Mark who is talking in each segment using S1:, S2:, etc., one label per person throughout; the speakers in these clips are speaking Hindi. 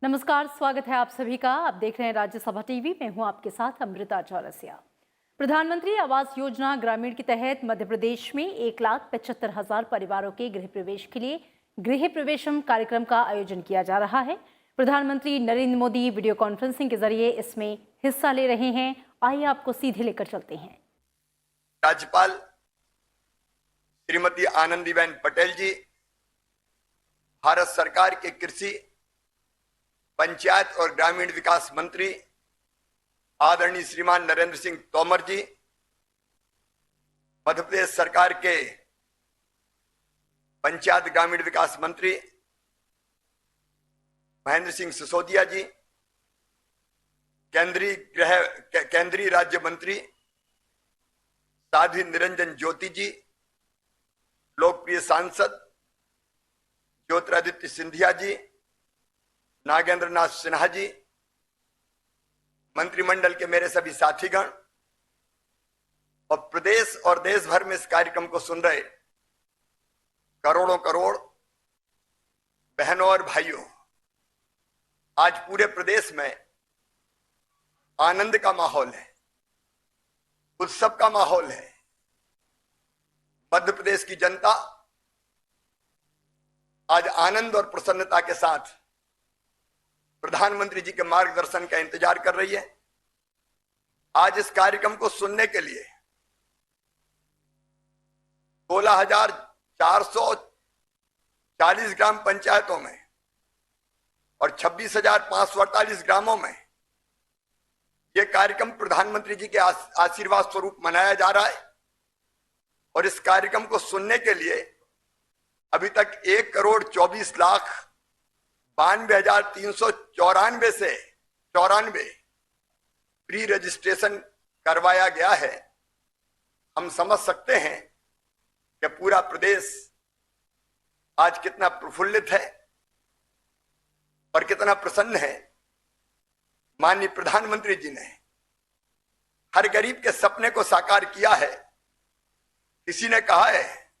S1: नमस्कार, स्वागत है आप सभी का। आप देख रहे हैं राज्यसभा टीवी। मैं हूं आपके साथ अमृता चौरसिया। प्रधानमंत्री आवास योजना ग्रामीण के तहत मध्य प्रदेश में 1,75,000 परिवारों के गृह प्रवेश के लिए गृह प्रवेशम कार्यक्रम का आयोजन किया जा रहा है। प्रधानमंत्री नरेंद्र मोदी वीडियो कॉन्फ्रेंसिंग के जरिए इसमें हिस्सा ले रहे हैं। आइए आपको सीधे लेकर चलते हैं।
S2: राज्यपाल श्रीमती आनंदीबेन पटेल जी, भारत सरकार के कृषि, पंचायत और ग्रामीण विकास मंत्री आदरणीय श्रीमान नरेंद्र सिंह तोमर जी, मध्य प्रदेश सरकार के पंचायत ग्रामीण विकास मंत्री महेंद्र सिंह सिसोदिया जी, केंद्रीय राज्य मंत्री साध्वी निरंजन ज्योति जी, लोकप्रिय सांसद ज्योतिरादित्य सिंधिया जी, नागेंद्र नाथ सिन्हा जी, मंत्रिमंडल के मेरे सभी साथीगण और प्रदेश और देश भर में इस कार्यक्रम को सुन रहे करोड़ों करोड़ बहनों और भाइयों, आज पूरे प्रदेश में आनंद का माहौल है, उत्सव का माहौल है। मध्य प्रदेश की जनता आज आनंद और प्रसन्नता के साथ प्रधानमंत्री जी के मार्गदर्शन का इंतजार कर रही है। आज इस कार्यक्रम को सुनने के लिए 16,440 ग्राम पंचायतों में और 26,548 ग्रामों में यह कार्यक्रम प्रधानमंत्री जी के आशीर्वाद स्वरूप मनाया जा रहा है। और इस कार्यक्रम को सुनने के लिए अभी तक 1,92,394 से 94 प्री रजिस्ट्रेशन करवाया गया है। हम समझ सकते हैं कि पूरा प्रदेश आज कितना प्रफुल्लित है और कितना प्रसन्न है। माननीय प्रधानमंत्री जी ने हर गरीब के सपने को साकार किया है। किसी ने कहा है,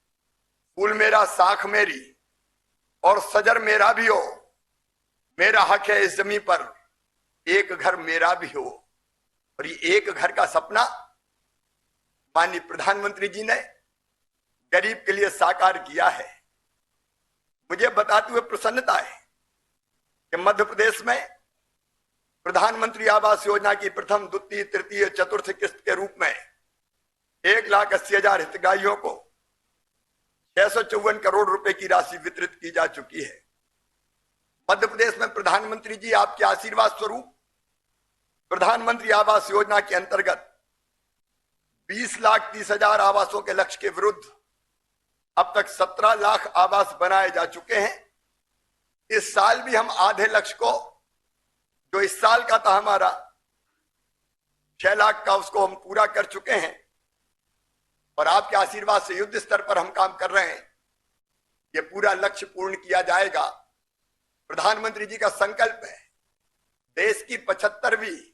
S2: फूल मेरा साख मेरी और सजर मेरा भी हो, मेरा हक है इस जमीन पर एक घर मेरा भी हो। और ये एक घर का सपना माननीय प्रधानमंत्री जी ने गरीब के लिए साकार किया है। मुझे बताते हुए प्रसन्नता है कि मध्य प्रदेश में प्रधानमंत्री आवास योजना की प्रथम, द्वितीय, तृतीय, चतुर्थ किस्त के रूप में 1,80,000 हितग्राहियों को 654 करोड़ रुपए की राशि वितरित की जा चुकी है। मध्य प्रदेश में प्रधानमंत्री जी आपके आशीर्वाद स्वरूप प्रधानमंत्री आवास योजना के अंतर्गत 20,30,000 आवासों के लक्ष्य के विरुद्ध अब तक 17 लाख आवास बनाए जा चुके हैं। इस साल भी हम आधे लक्ष्य को, जो इस साल का था हमारा 6 लाख का, उसको हम पूरा कर चुके हैं। और आपके आशीर्वाद से युद्ध स्तर पर हम काम कर रहे हैं। ये पूरा लक्ष्य पूर्ण किया जाएगा। प्रधानमंत्री जी का संकल्प है, देश की 75वीं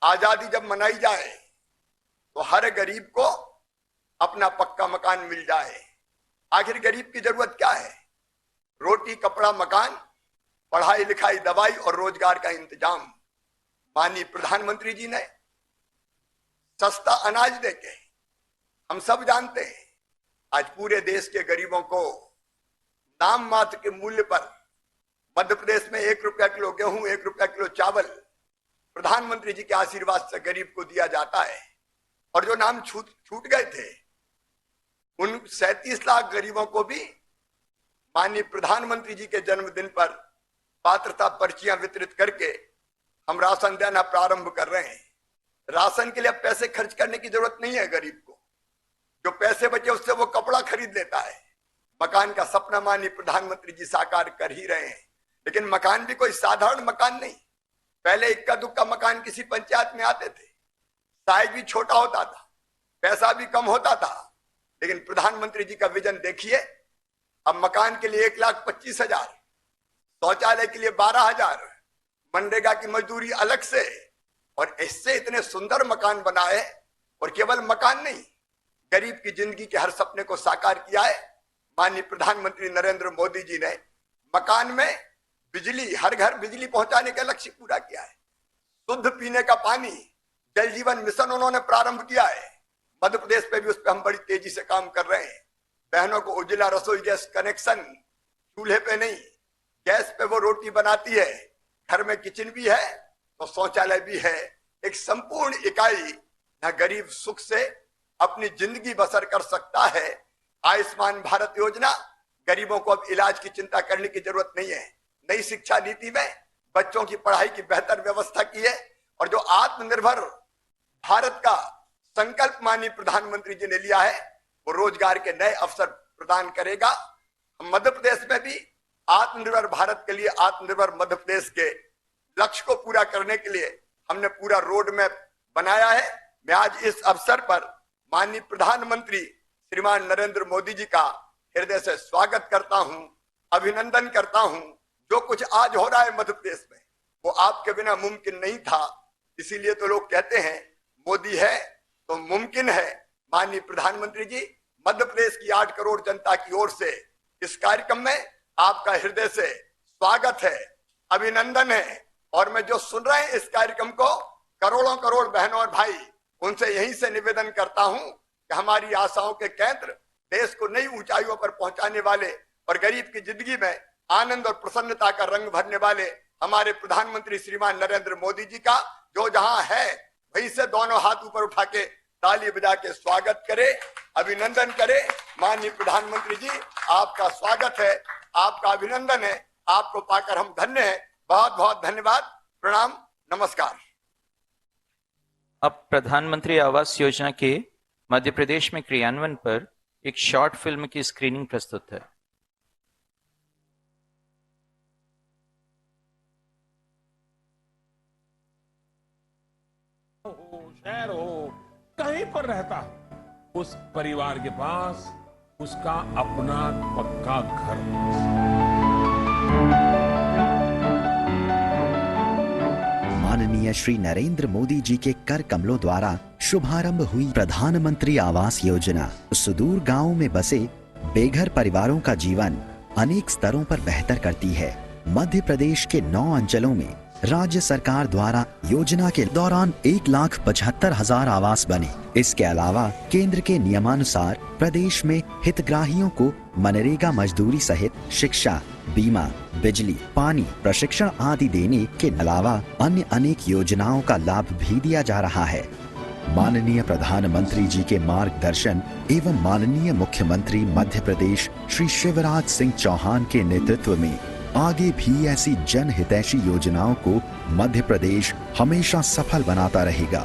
S2: आजादी जब मनाई जाए तो हर गरीब को अपना पक्का मकान मिल जाए। आखिर गरीब की जरूरत क्या है? रोटी, कपड़ा, मकान, पढ़ाई लिखाई, दवाई और रोजगार का इंतजाम। माननीय प्रधानमंत्री जी ने सस्ता अनाज देके, हम सब जानते हैं आज पूरे देश के गरीबों को नाम मात्र के मूल्य पर मध्य प्रदेश में 1 रुपया किलो गेहूं, 1 रुपया किलो चावल प्रधानमंत्री जी के आशीर्वाद से गरीब को दिया जाता है। और जो नाम छूट गए थे उन 37 लाख गरीबों को भी माननीय प्रधानमंत्री जी के जन्मदिन पर पात्रता पर्चियां वितरित करके हम राशन देना प्रारंभ कर रहे हैं। राशन के लिए अब पैसे खर्च करने की जरूरत नहीं है। गरीब को जो पैसे बचे उससे वो कपड़ा खरीद लेता है। मकान का सपना माननीय प्रधानमंत्री जी साकार कर ही रहे हैं। लेकिन मकान भी कोई साधारण मकान नहीं। पहले इक्का दुक्का मकान किसी पंचायत में आते थे, साइज भी छोटा होता था, पैसा भी कम होता था। लेकिन प्रधानमंत्री जी का विजन देखिए, अब मकान के लिए 1,25,000, शौचालय के लिए 12,000, मनरेगा की मजदूरी अलग से, और इससे इतने सुंदर मकान बनाए। और केवल मकान नहीं, गरीब की जिंदगी के हर सपने को साकार किया है। माननीय प्रधानमंत्री नरेंद्र मोदी जी ने मकान में बिजली, हर घर बिजली पहुंचाने का लक्ष्य पूरा किया है। शुद्ध पीने का पानी, जल जीवन मिशन उन्होंने प्रारंभ किया है। मध्य प्रदेश पे भी उस पर हम बड़ी तेजी से काम कर रहे हैं। बहनों को उज्ज्वला रसोई गैस कनेक्शन, चूल्हे पे नहीं गैस पे वो रोटी बनाती है, घर में किचन भी है तो शौचालय भी है, एक संपूर्ण इकाई यहाँ गरीब सुख से अपनी जिंदगी बसर कर सकता है। आयुष्मान भारत योजना, गरीबों को अब इलाज की चिंता करने की जरूरत नहीं है। नई शिक्षा नीति में बच्चों की पढ़ाई की बेहतर व्यवस्था की है और जो आत्मनिर्भर भारत का संकल्प माननीय प्रधानमंत्री जी ने लिया है वो रोजगार के नए अवसर प्रदान करेगा। हम मध्य प्रदेश में भी आत्मनिर्भर भारत के लिए, आत्मनिर्भर मध्य प्रदेश के लक्ष्य को पूरा करने के लिए हमने पूरा रोड मैप बनाया है। मैं आज इस अवसर पर माननीय प्रधानमंत्री श्रीमान नरेंद्र मोदी जी का हृदय से स्वागत करता हूं, अभिनंदन करता हूं। जो कुछ आज हो रहा है मध्य प्रदेश में वो आपके बिना मुमकिन नहीं था, इसीलिए तो लोग कहते हैं मोदी है तो मुमकिन है। माननीय प्रधानमंत्री जी, मध्य प्रदेश की 8 करोड़ जनता की ओर से इस कार्यक्रम में आपका हृदय से स्वागत है, अभिनंदन है। और मैं जो सुन रहे हैं इस कार्यक्रम को, करोड़ों करोड़ बहनों और भाई, उनसे यहीं से निवेदन करता हूं कि हमारी आशाओं के केंद्र, देश को नई ऊंचाइयों पर पहुंचाने वाले और गरीब की जिंदगी में आनंद और प्रसन्नता का रंग भरने वाले हमारे प्रधानमंत्री श्रीमान नरेंद्र मोदी जी का जो जहां है वहीं से दोनों हाथ ऊपर उठा के ताली बजा के स्वागत करे, अभिनंदन करे। माननीय प्रधानमंत्री जी, आपका स्वागत है, आपका अभिनंदन है, आपको पाकर हम धन्य हैं। बहुत बहुत धन्यवाद, प्रणाम, नमस्कार।
S3: अब प्रधानमंत्री आवास योजना के मध्य प्रदेश में क्रियान्वयन पर एक शॉर्ट फिल्म की स्क्रीनिंग प्रस्तुत है।
S4: शहर हो, कहीं पर रहता हो, उस परिवार के पास उसका अपना पक्का घर।
S5: माननीय श्री नरेंद्र मोदी जी के कर कमलों द्वारा शुभारंभ हुई प्रधानमंत्री आवास योजना सुदूर गांवों में बसे बेघर परिवारों का जीवन अनेक स्तरों पर बेहतर करती है। मध्य प्रदेश के 9 अंचलों में राज्य सरकार द्वारा योजना के दौरान 1,75,000 आवास बने। इसके अलावा केंद्र के नियमानुसार प्रदेश में हितग्राहियों को मनरेगा मजदूरी सहित शिक्षा, बीमा, बिजली, पानी, प्रशिक्षण आदि देने के अलावा अन्य अनेक योजनाओं का लाभ भी दिया जा रहा है। माननीय प्रधानमंत्री जी के मार्गदर्शन एवं माननीय मुख्यमंत्री मध्य प्रदेश श्री शिवराज सिंह चौहान के नेतृत्व में आगे भी ऐसी जनहितैषी योजनाओं को मध्य प्रदेश हमेशा सफल बनाता रहेगा।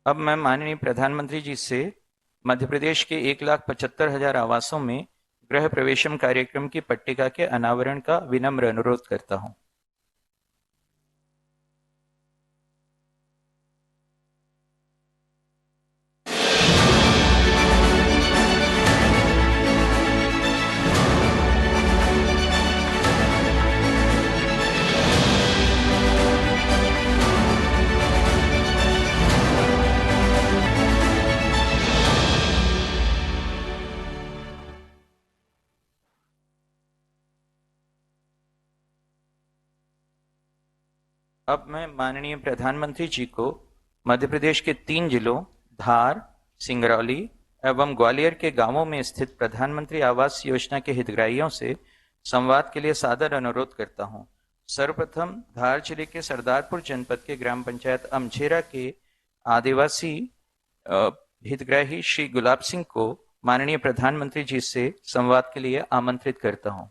S3: अब मैं माननीय प्रधानमंत्री जी से मध्य प्रदेश के 1,75,000 आवासों में गृह प्रवेशम कार्यक्रम की पट्टिका के अनावरण का विनम्र अनुरोध करता हूं। अब मैं माननीय प्रधानमंत्री जी को मध्य प्रदेश के 3 जिलों धार, सिंगरौली एवं ग्वालियर के गांवों में स्थित प्रधानमंत्री आवास योजना के हितग्राहियों से संवाद के लिए सादर अनुरोध करता हूं। सर्वप्रथम धार जिले के सरदारपुर जनपद के ग्राम पंचायत अमझेरा के आदिवासी हितग्राही श्री गुलाब सिंह को माननीय प्रधानमंत्री जी से संवाद के लिए आमंत्रित करता हूं।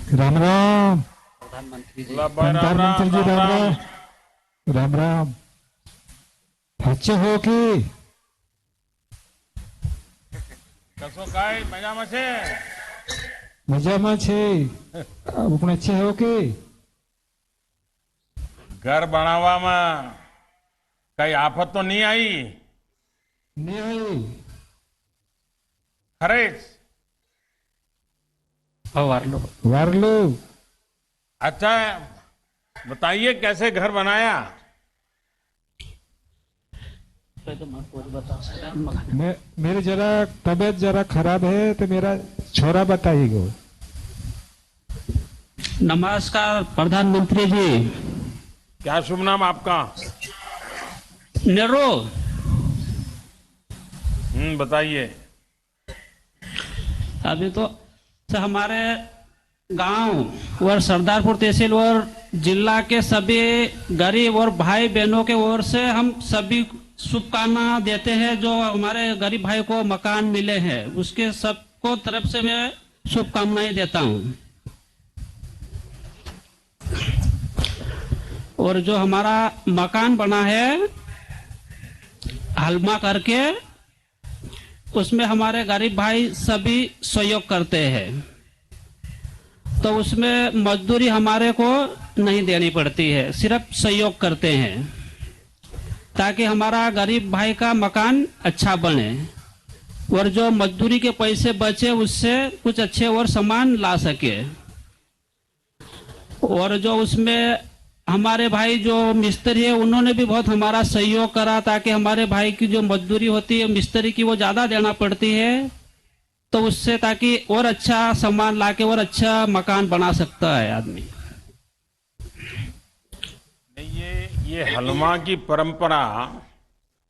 S6: राम राम
S4: प्रधानमंत्री जी
S6: राम राम अच्छे हो की
S4: कसो काय
S6: મજામાં છે આપણે अच्छे हो की
S4: घर बनावવામાં કઈ આફત તો નહીં આવી?
S6: नहीं आई
S4: हरेश।
S6: वारलू।
S4: अच्छा, बताइए कैसे घर बनाया?
S6: मेरी जरा तबीयत जरा खराब है तो मेरा छोरा बताइएगा।
S7: नमस्कार प्रधानमंत्री जी।
S4: क्या शुभ नाम आपका?
S7: नेहरू।
S4: बताइए।
S7: अभी तो हमारे गांव और सरदारपुर तहसील और जिला के सभी गरीब और भाई बहनों के ओर से हम सभी शुभकामना देते हैं। जो हमारे गरीब भाई को मकान मिले हैं उसके सबको तरफ से मैं शुभकामनाएं देता हूं। और जो हमारा मकान बना है हलमा करके, उसमें हमारे गरीब भाई सभी सहयोग करते हैं, तो उसमें मजदूरी हमारे को नहीं देनी पड़ती है, सिर्फ सहयोग करते हैं ताकि हमारा गरीब भाई का मकान अच्छा बने और जो मजदूरी के पैसे बचे उससे कुछ अच्छे और सामान ला सके। और जो उसमें हमारे भाई जो मिस्त्री है उन्होंने भी बहुत हमारा सहयोग करा ताकि हमारे भाई की जो मजदूरी होती है मिस्त्री की वो ज्यादा देना पड़ती है, तो उससे ताकि और अच्छा सामान लाके और अच्छा मकान बना सकता है आदमी।
S4: ये हलमा की परंपरा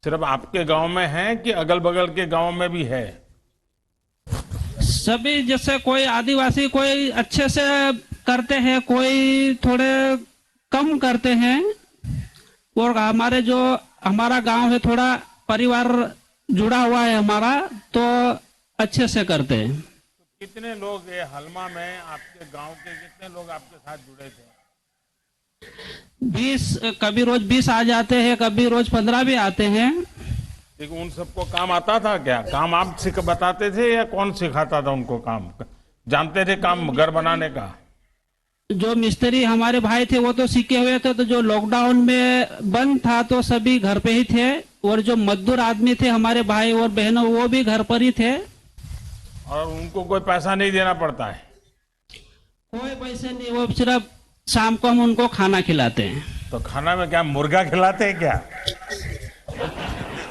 S4: सिर्फ आपके गांव में है कि अगल बगल के गांव में भी है?
S7: सभी, जैसे कोई आदिवासी कोई अच्छे से करते हैं, कोई थोड़े कम करते हैं, और हमारा गांव है थोड़ा परिवार जुड़ा हुआ है हमारा, तो अच्छे से करते हैं।
S4: कितने लोग ये हलमा में आपके गांव के कितने लोग आपके साथ जुड़े थे?
S7: 20, कभी रोज 20 आ जाते हैं, कभी रोज 15 भी आते हैं।
S4: लेकिन उन सबको काम आता था क्या? काम आप बताते थे या कौन सिखाता था उनको काम? जानते थे काम घर बनाने का?
S7: जो मिस्त्री हमारे भाई थे वो तो सीखे हुए थे, तो जो लॉकडाउन में बंद था तो सभी घर पे ही थे, और जो मजदूर आदमी थे हमारे भाई और बहनों वो भी घर पर ही थे।
S4: और उनको कोई पैसा नहीं देना पड़ता है?
S7: कोई पैसे नहीं, वो सिर्फ शाम को हम उनको खाना खिलाते हैं।
S4: तो खाना में क्या मुर्गा खिलाते हैं क्या?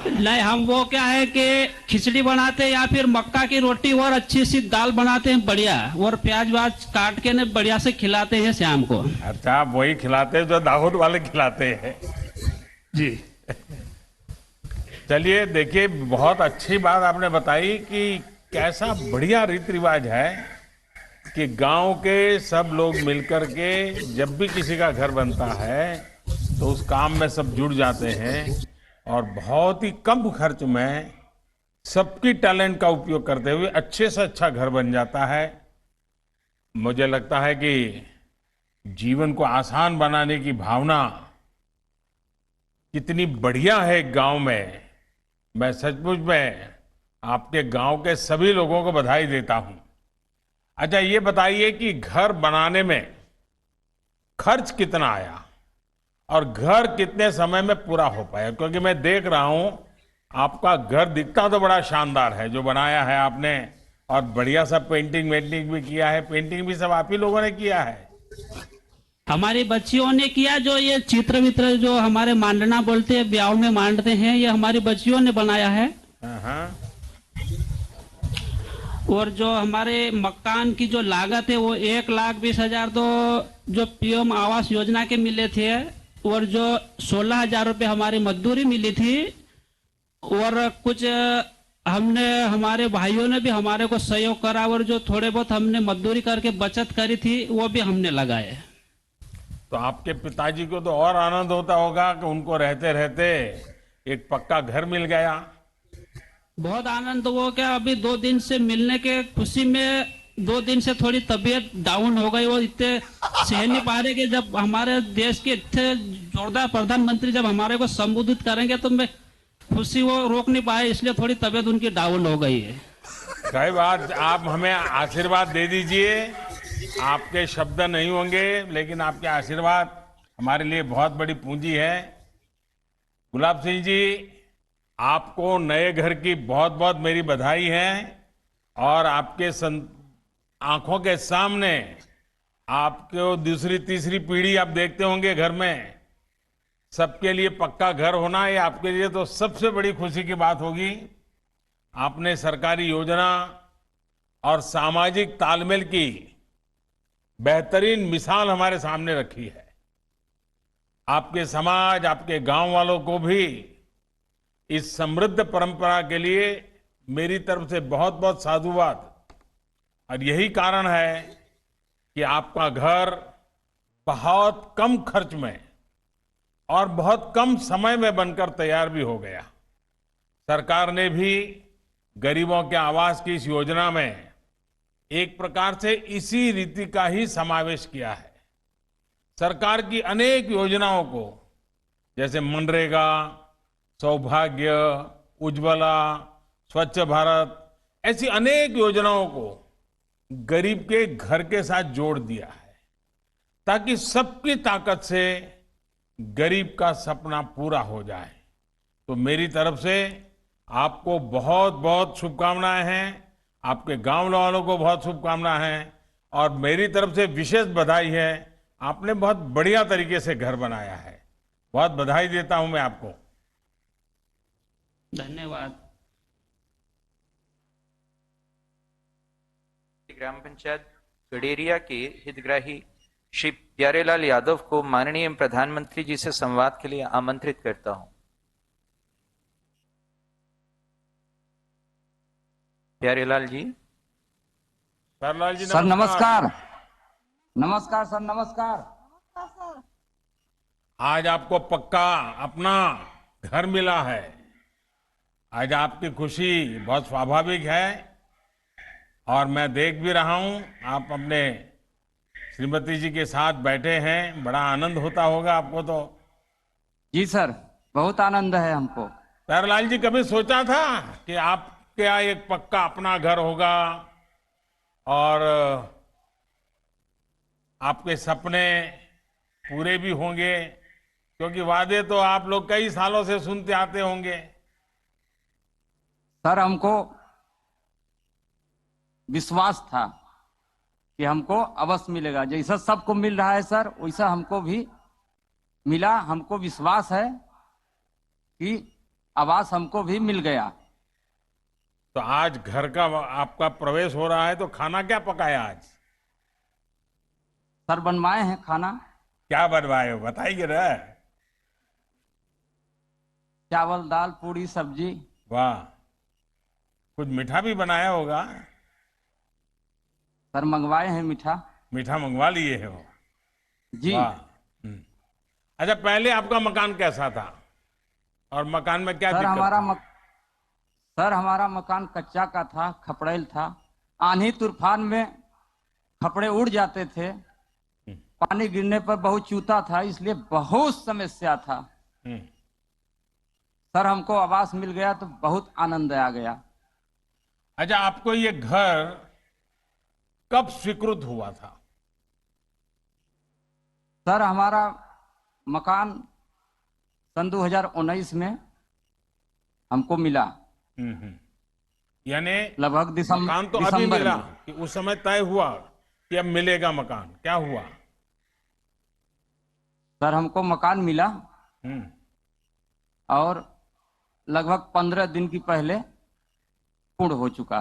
S7: नहीं, हम वो क्या है कि खिचड़ी बनाते हैं या फिर मक्का की रोटी और अच्छी सी दाल बनाते हैं बढ़िया, और प्याज व्याज काट के ने बढ़िया से खिलाते हैं शाम को।
S4: अच्छा, आप वही खिलाते हैं जो दाऊद वाले खिलाते हैं
S7: जी।
S4: चलिए, देखिए, बहुत अच्छी बात आपने बताई कि कैसा बढ़िया रीति रिवाज है कि गांव के सब लोग मिलकर के जब भी किसी का घर बनता है तो उस काम में सब जुड़ जाते हैं और बहुत ही कम खर्च में सबकी टैलेंट का उपयोग करते हुए अच्छे से अच्छा घर बन जाता है। मुझे लगता है कि जीवन को आसान बनाने की भावना कितनी बढ़िया है गांव में। मैं सचमुच में आपके गांव के सभी लोगों को बधाई देता हूं। अच्छा, ये बताइए कि घर बनाने में खर्च कितना आया और घर कितने समय में पूरा हो पाया? क्योंकि मैं देख रहा हूं आपका घर दिखता तो बड़ा शानदार है जो बनाया है आपने, और बढ़िया सा पेंटिंग वेंटिंग भी किया है। पेंटिंग भी सब आप ही लोगों ने किया है?
S7: हमारी बच्चियों ने किया। जो ये चित्र वित्र जो हमारे मांडना बोलते हैं, ब्याह में मांडते हैं, ये हमारी बच्चियों ने बनाया है।
S4: हाँ।
S7: और जो हमारे मकान की जो लागत है वो 1,20,000 तो जो पीएम आवास योजना के मिले थे, और जो 16,000 रुपये हमारी मजदूरी मिली थी, और कुछ हमने हमारे भाइयों ने भी हमारे को सहयोग करा, और जो थोड़े बहुत हमने मजदूरी करके बचत करी थी वो भी हमने लगाए।
S4: तो आपके पिताजी को तो और आनंद होता होगा कि उनको रहते रहते एक पक्का घर मिल गया।
S7: बहुत आनंद। वो क्या अभी 2 दिन से मिलने के खुशी में 2 दिन से थोड़ी तबीयत डाउन हो गई। वो इतने सह नहीं पा रहे कि जब हमारे देश के इतने जोरदार प्रधानमंत्री जब हमारे को संबोधित करेंगे तो मैं खुशी वो रोक नहीं पाए, इसलिए थोड़ी तबीयत उनकी डाउन हो गई है।
S4: कई बार आप हमें आशीर्वाद दे दीजिए। आपके शब्द नहीं होंगे लेकिन आपके आशीर्वाद हमारे लिए बहुत बड़ी पूंजी है। गुलाब सिंह जी, आपको नए घर की बहुत बहुत मेरी बधाई है। और आपके आंखों के सामने आपको दूसरी तीसरी पीढ़ी आप देखते होंगे घर में, सबके लिए पक्का घर होना ये आपके लिए तो सबसे बड़ी खुशी की बात होगी। आपने सरकारी योजना और सामाजिक तालमेल की बेहतरीन मिसाल हमारे सामने रखी है। आपके समाज, आपके गांव वालों को भी इस समृद्ध परंपरा के लिए मेरी तरफ से बहुत बहुत साधुवाद। और यही कारण है कि आपका घर बहुत कम खर्च में और बहुत कम समय में बनकर तैयार भी हो गया। सरकार ने भी गरीबों के आवास की इस योजना में एक प्रकार से इसी रीति का ही समावेश किया है। सरकार की अनेक योजनाओं को, जैसे मनरेगा, सौभाग्य, उज्ज्वला, स्वच्छ भारत, ऐसी अनेक योजनाओं को गरीब के घर के साथ जोड़ दिया है, ताकि सबकी ताकत से गरीब का सपना पूरा हो जाए। तो मेरी तरफ से आपको बहुत बहुत शुभकामनाएं हैं, आपके गांव वालों को बहुत शुभकामनाएं हैं, और मेरी तरफ से विशेष बधाई है। आपने बहुत बढ़िया तरीके से घर बनाया है, बहुत बधाई देता हूं मैं आपको।
S7: धन्यवाद।
S3: ग्राम पंचायत गडेरिया के हितग्राही श्री प्यारेलाल यादव को माननीय प्रधानमंत्री जी से संवाद के लिए आमंत्रित करता हूं। प्यारेलाल जी।
S4: प्यारेलाल जी
S8: सर नमस्कार। नमस्कार सर, नमस्कार।
S4: आज आपको पक्का अपना घर मिला है। आज आपकी खुशी बहुत स्वाभाविक है, और मैं देख भी रहा हूं आप अपने श्रीमती जी के साथ बैठे हैं। बड़ा आनंद होता होगा आपको तो।
S8: जी सर, बहुत आनंद है हमको।
S4: प्यारेलाल जी, कभी सोचा था कि आपके यहाँ एक पक्का अपना घर होगा और आपके सपने पूरे भी होंगे? क्योंकि वादे तो आप लोग कई सालों से सुनते आते होंगे।
S8: सर हमको विश्वास था कि हमको अवश्य मिलेगा। जैसा सबको मिल रहा है सर, वैसा हमको भी मिला। हमको विश्वास है कि आवास हमको भी मिल गया।
S4: तो आज घर का आपका प्रवेश हो रहा है, तो खाना क्या पकाया आज?
S8: सर बनवाए हैं खाना।
S4: क्या बनवाए हो बताइए ना।
S8: चावल, दाल, पूरी, सब्जी।
S4: वाह, कुछ मीठा भी बनाया होगा?
S8: सर मंगवाए हैं मीठा।
S4: मीठा मंगवा लिए हो?
S8: जी।
S4: वाह। अच्छा, पहले आपका मकान कैसा था और मकान में क्या
S8: सर
S4: दिक्कत थी?
S8: सर हमारा मकान कच्चा का था, खपड़ेल था। आंधी तूफान में खपड़े उड़ जाते थे, पानी गिरने पर बहुत चूता था, इसलिए बहुत समस्या था। सर हमको आवास मिल गया तो बहुत आनंद आ गया।
S4: अच्छा, आपको ये घर कब स्वीकृत हुआ था?
S8: सर हमारा मकान सन 2019 में हमको मिला।
S4: यानी
S8: लगभग
S4: मकान तो अभी मिला कि उस समय तय हुआ कि अब मिलेगा मकान? क्या हुआ?
S8: सर हमको मकान मिला और लगभग 15 दिन की पहले पूर्ण हो चुका।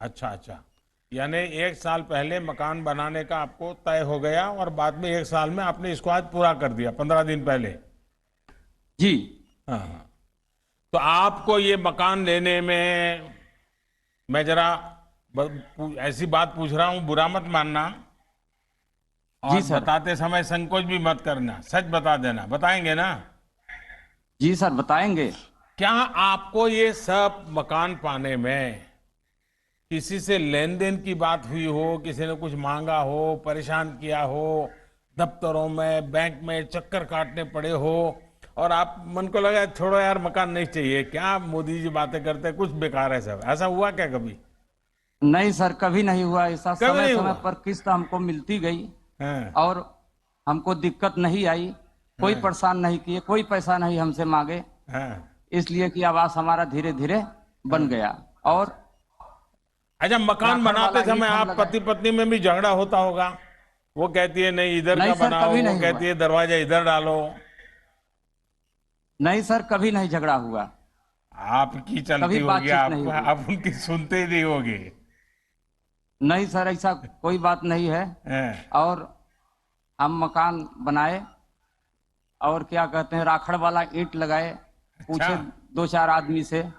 S4: अच्छा अच्छा, यानी 1 साल पहले मकान बनाने का आपको तय हो गया और बाद में 1 साल में आपने इसको आज पूरा कर दिया, 15 दिन पहले।
S8: जी
S4: हाँ। तो आपको ये मकान लेने में, मैं जरा ऐसी बात पूछ रहा हूँ, बुरा मत मानना, और
S8: जी सर।
S4: बताते समय संकोच भी मत करना, सच बता देना। बताएंगे ना?
S8: जी सर बताएंगे।
S4: क्या आपको ये सब मकान पाने में किसी से लेन देन की बात हुई हो, किसी ने कुछ मांगा हो, परेशान किया हो, दफ्तरों में, बैंक में चक्कर काटने पड़े हो, और आप मन को लगा छोड़ो यार मकान नहीं चाहिए, क्या मोदी जी बातें करते, कुछ बेकार है सब? ऐसा हुआ क्या कभी?
S8: नहीं सर, कभी नहीं हुआ ऐसा।
S4: कभी
S8: समय
S4: नहीं
S8: समय
S4: हुआ?
S8: पर किस्त हमको मिलती गई
S4: हाँ।
S8: और हमको दिक्कत नहीं आई। कोई परेशान नहीं किए, कोई पैसा नहीं हमसे मांगे,
S4: हाँ।
S8: इसलिए कि आवास हमारा धीरे धीरे बन गया। और
S4: अच्छा, मकान
S8: राखड़
S4: बनाते
S8: वाला
S4: समय
S8: ईंट हम
S4: आप
S8: लगाए।
S4: पति पत्नी में भी झगड़ा होता होगा? वो कहती है नहीं इधर
S8: नहीं
S4: का
S8: सर,
S4: बनाओ,
S8: कभी
S4: वो
S8: नहीं
S4: कहती
S8: हुआ।
S4: है दरवाजा इधर डालो।
S8: नहीं सर, कभी नहीं झगड़ा हुआ।
S4: आपकी चलती
S8: कभी
S4: होगी,
S8: बातचीत नहीं हुई।
S4: आप उनकी सुनते ही नहीं होगी।
S8: नहीं सर, ऐसा कोई बात नहीं है।
S4: हैं।
S8: और हम मकान बनाए और क्या कहते हैं, राखड़ वाला ईंट लगाए। पूछे 2-4 आदमी से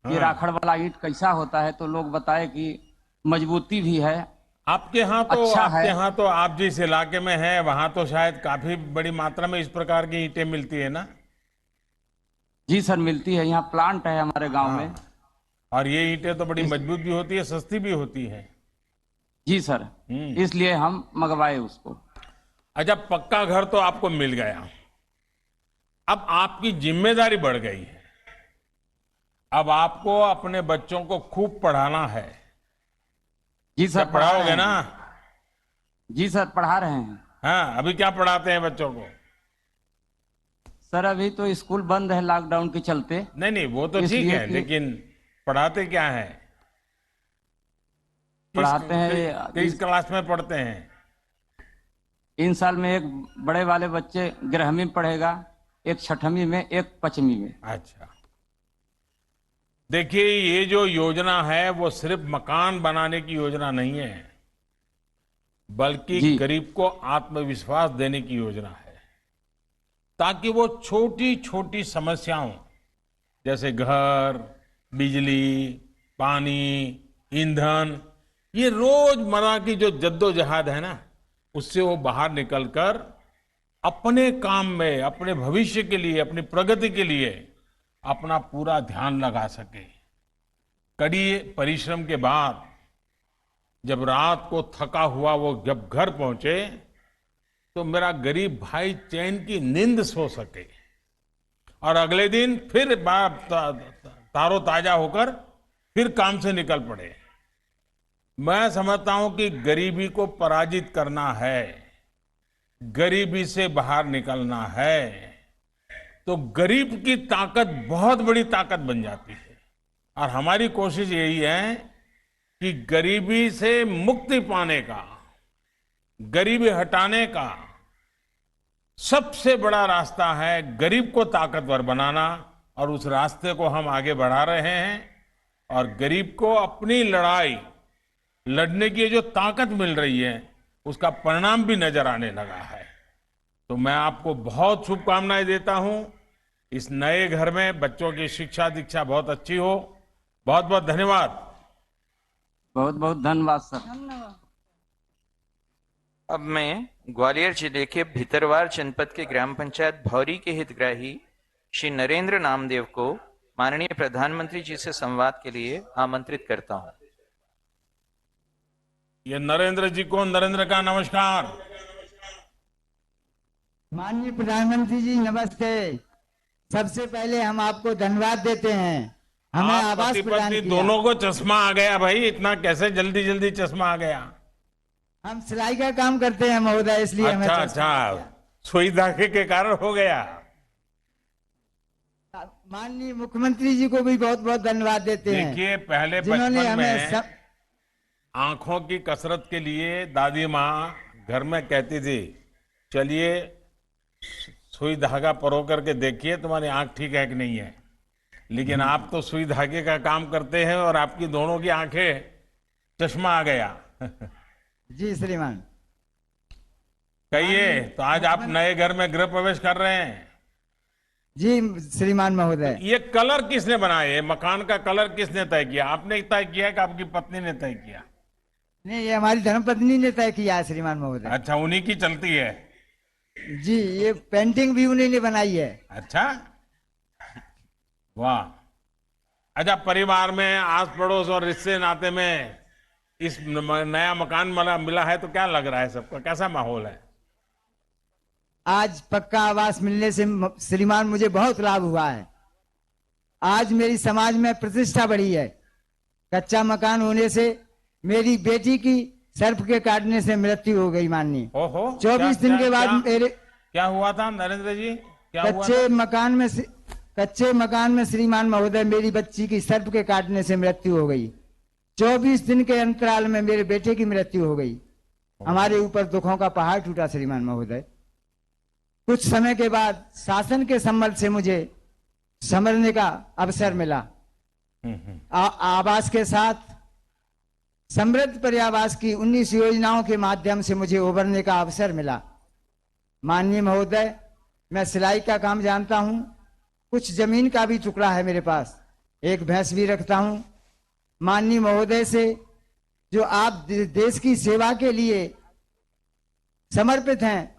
S8: कि राखड़ वाला ईंट कैसा होता है, तो लोग बताए कि मजबूती भी है।
S4: आपके यहाँ तो
S8: अच्छा
S4: आपके
S8: है।
S4: यहाँ तो आप जिस इलाके में हैं वहां तो शायद काफी बड़ी मात्रा में इस प्रकार की ईंटें मिलती है ना?
S8: जी सर, मिलती है। यहाँ प्लांट है हमारे गांव में।
S4: और ये ईंटें तो बड़ी मजबूत भी होती है, सस्ती भी होती है।
S8: जी सर, इसलिए हम मंगवाए उसको।
S4: अच्छा, पक्का घर तो आपको मिल गया, अब आपकी जिम्मेदारी बढ़ गई है। अब आपको अपने बच्चों को खूब पढ़ाना है।
S8: जी सर,
S4: क्या पढ़ाओगे
S8: रहे हैं।
S4: ना?
S8: जी सर, पढ़ा रहे हैं।
S4: हाँ, अभी क्या पढ़ाते हैं बच्चों को?
S8: सर अभी तो स्कूल बंद है लॉकडाउन के चलते।
S4: नहीं नहीं, वो तो ठीक
S8: इसलिए
S4: है,
S8: कि-
S4: लेकिन पढ़ाते क्या है?
S8: पढ़ाते हैं
S4: किस क्लास में पढ़ते हैं?
S8: इन साल में एक बड़े वाले बच्चे 11वीं में पढ़ेगा, एक 6वीं में, एक 5वीं में।
S4: अच्छा, देखिए ये जो योजना है वो सिर्फ मकान बनाने की योजना नहीं है, बल्कि
S8: जी।
S4: गरीब को आत्मविश्वास देने की योजना है, ताकि वो छोटी छोटी समस्याओं जैसे घर, बिजली, पानी, ईंधन, ये रोजमर्रा की जो जद्दोजहद है ना, उससे वो बाहर निकलकर अपने काम में, अपने भविष्य के लिए, अपनी प्रगति के लिए अपना पूरा ध्यान लगा सके। कड़ी परिश्रम के बाद जब रात को थका हुआ वो जब घर पहुंचे तो मेरा गरीब भाई चैन की नींद सो सके और अगले दिन फिर तारो ताजा होकर फिर काम से निकल पड़े। मैं समझता हूं कि गरीबी को पराजित करना है, गरीबी से बाहर निकलना है, तो गरीब की ताकत बहुत बड़ी ताकत बन जाती है। और हमारी कोशिश यही है कि गरीबी से मुक्ति पाने का, गरीबी हटाने का सबसे बड़ा रास्ता है गरीब को ताकतवर बनाना, और उस रास्ते को हम आगे बढ़ा रहे हैं। और गरीब को अपनी लड़ाई लड़ने की जो ताकत मिल रही है उसका परिणाम भी नजर आने लगा है। तो मैं आपको बहुत शुभकामनाएं देता हूं। इस नए घर में बच्चों की शिक्षा दीक्षा बहुत अच्छी हो। बहुत बहुत धन्यवाद।
S8: बहुत बहुत धन्यवाद सर।
S3: अब मैं ग्वालियर जिले के भितरवार जनपद के ग्राम पंचायत भौरी के हितग्राही श्री नरेंद्र नामदेव को माननीय प्रधानमंत्री जी से संवाद के लिए आमंत्रित करता हूं।
S4: ये नरेंद्र जी को, नरेंद्र का नमस्कार।
S9: माननीय प्रधानमंत्री जी नमस्ते। सबसे पहले हम आपको धन्यवाद देते हैं, हमें
S4: आप
S9: आवास
S4: पति
S9: प्रदान
S4: पत्नी
S9: किया।
S4: दोनों को चश्मा आ गया भाई, इतना कैसे जल्दी जल्दी चश्मा आ गया?
S9: हम सिलाई का काम करते हैं महोदय, इसलिए हमें
S4: अच्छा
S9: चश्मा आ
S4: अच्छा, सुई धागे के कारण हो गया।
S9: गया। माननीय मुख्यमंत्री जी को भी बहुत बहुत धन्यवाद देते हैं,
S4: देखिए पहले
S9: जिन्होंने
S4: बचपन
S9: हमें
S4: में आंखों की कसरत के लिए दादी माँ घर में कहती थी, चलिए सुई धागा परो करके देखिए तुम्हारी आंख ठीक है कि नहीं है। लेकिन आप तो सुई धागे का काम करते हैं और आपकी दोनों की आंखें चश्मा आ गया।
S9: जी श्रीमान।
S4: कहिए, तो आज आप नए घर में गृह प्रवेश कर रहे हैं?
S9: जी श्रीमान महोदय।
S4: ये कलर किसने बनाया? ये मकान का कलर किसने तय किया? आपने तय किया कि आपकी पत्नी ने तय किया?
S9: नहीं, ये हमारी धर्मपत्नी ने तय किया है श्रीमान महोदय।
S4: अच्छा, उन्हीं की चलती है।
S9: जी, ये पेंटिंग भी उन्हीं ने बनाई है।
S4: अच्छा, वाह। अच्छा, परिवार में, आस पड़ोस और रिश्ते नाते में इस नया मकान मिला है तो क्या लग रहा है सबका? कैसा माहौल है?
S9: आज पक्का आवास मिलने से श्रीमान मुझे बहुत लाभ हुआ है। आज मेरी समाज में प्रतिष्ठा बढ़ी है। कच्चा मकान होने से मेरी बेटी की सर्प के काटने से मृत्यु हो गई माननीय।
S4: ओहो,
S9: 24 दिन के बाद मेरे
S4: क्या हुआ था नरेंद्र जी? क्या हुआ
S9: कच्चे मकान में श्रीमान महोदय मेरी बच्ची की सर्प के काटने से मृत्यु हो गई। 24 दिन के अंतराल में मेरे बेटे की मृत्यु हो गई। हमारे ऊपर दुखों का पहाड़ टूटा श्रीमान महोदय। कुछ समय के बाद शासन के संबल से मुझे समझने का अवसर मिला। आवास के साथ समृद्ध पर्यावास की 19 योजनाओं के माध्यम से मुझे उभरने का अवसर मिला। माननीय महोदय, मैं सिलाई का काम जानता हूं, कुछ जमीन का भी टुकड़ा है मेरे पास, एक भैंस भी रखता हूं। माननीय महोदय से जो आप देश की सेवा के लिए समर्पित हैं,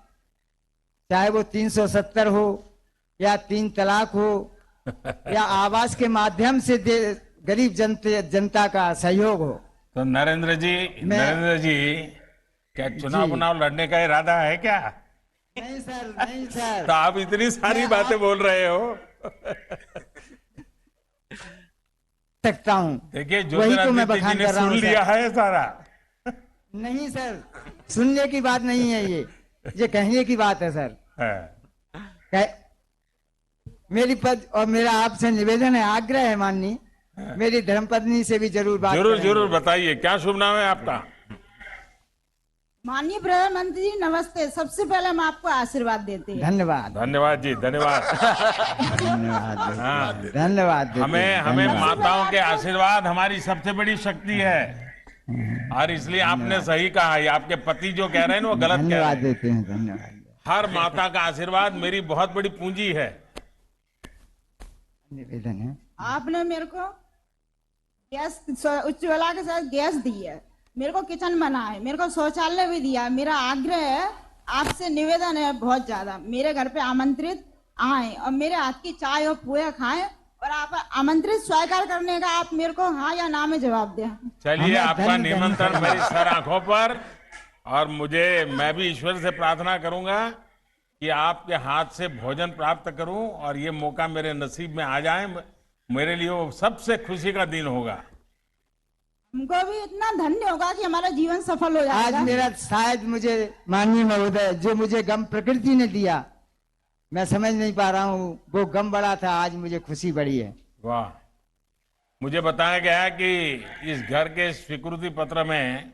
S9: चाहे वो 370 हो या 3 तलाक हो या आवास के माध्यम से गरीब जनता का सहयोग हो।
S4: तो नरेंद्र जी, क्या चुनाव लड़ने का इरादा है क्या?
S9: नहीं सर, नहीं सर।
S4: तो आप इतनी सारी बातें बोल रहे हो।
S9: सकता हूं,
S4: देखिए
S9: वही तो मैं बखान कर रहा हूं।
S4: सुन लिया है सारा।
S9: नहीं सर, सुनने की बात नहीं है, ये कहने की बात है सर। मेरी पद और मेरा आपसे निवेदन है, आग्रह है माननीय, मेरी धर्मपत्नी से भी जरूर बात
S4: जरूर बताइए, क्या शुभ नाम है आपका?
S10: माननीय प्रधानमंत्री जी नमस्ते। सबसे पहले हम आपको आशीर्वाद देते हैं।
S4: धन्यवाद जी, धन्यवाद।
S9: धन्यवाद।
S4: हमें माताओं के आशीर्वाद हमारी सबसे बड़ी शक्ति है, और इसलिए आपने सही कहा, ये आपके पति जो कह रहे हैं वो गलत कह रहे हैं।
S9: देते हैं, धन्यवाद।
S4: हर माता का आशीर्वाद मेरी बहुत बड़ी पूंजी है।
S9: निवेदन है,
S10: आपने मेरे को गैस, उज्ज्वला के साथ गैस दी है, मेरे को किचन बना है, मेरे को शौचालय भी दिया। मेरा आग्रह है, आपसे निवेदन है बहुत ज्यादा, मेरे घर पे आमंत्रित आए और मेरे हाथ की चाय और पोया खाएं, और आप आमंत्रित स्वीकार करने का आप मेरे को हाँ या ना में जवाब दें।
S4: चलिए, आपका निमंत्रण मेरी सर आंखों पर, और मैं भी ईश्वर से प्रार्थना करूंगा कि आपके हाथ से भोजन प्राप्त करूं और ये मौका मेरे नसीब में आ जाए। मेरे लिए वो सबसे खुशी का दिन होगा।
S10: हमको भी इतना धन्य होगा कि हमारा जीवन सफल हो जाएगा।
S9: आज मेरा शायद मुझे माननीय महोदय जो मुझे गम प्रकृति ने दिया, मैं समझ नहीं पा रहा हूँ, वो गम बड़ा था, आज मुझे खुशी बड़ी है।
S4: वाह। मुझे बताया गया है कि इस घर के स्वीकृति पत्र में